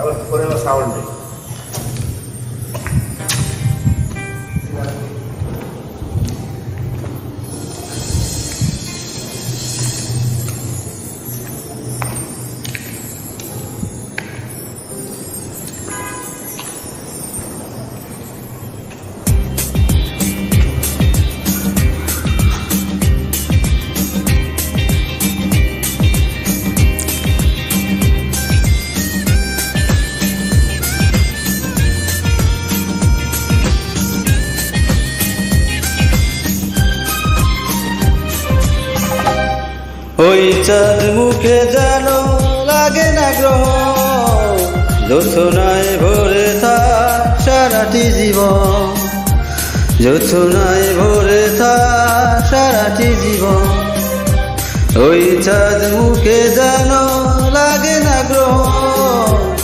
আবার করে সাউন্ড নেই। ওই চাঁদ মুখে যেন লাগে না গ্রহ, জোছনায় ভরে থাক সারাটি জীবন, জোছনায় ভরে থাক সারাটি জীবন। ওই চাঁদ মুখে যেন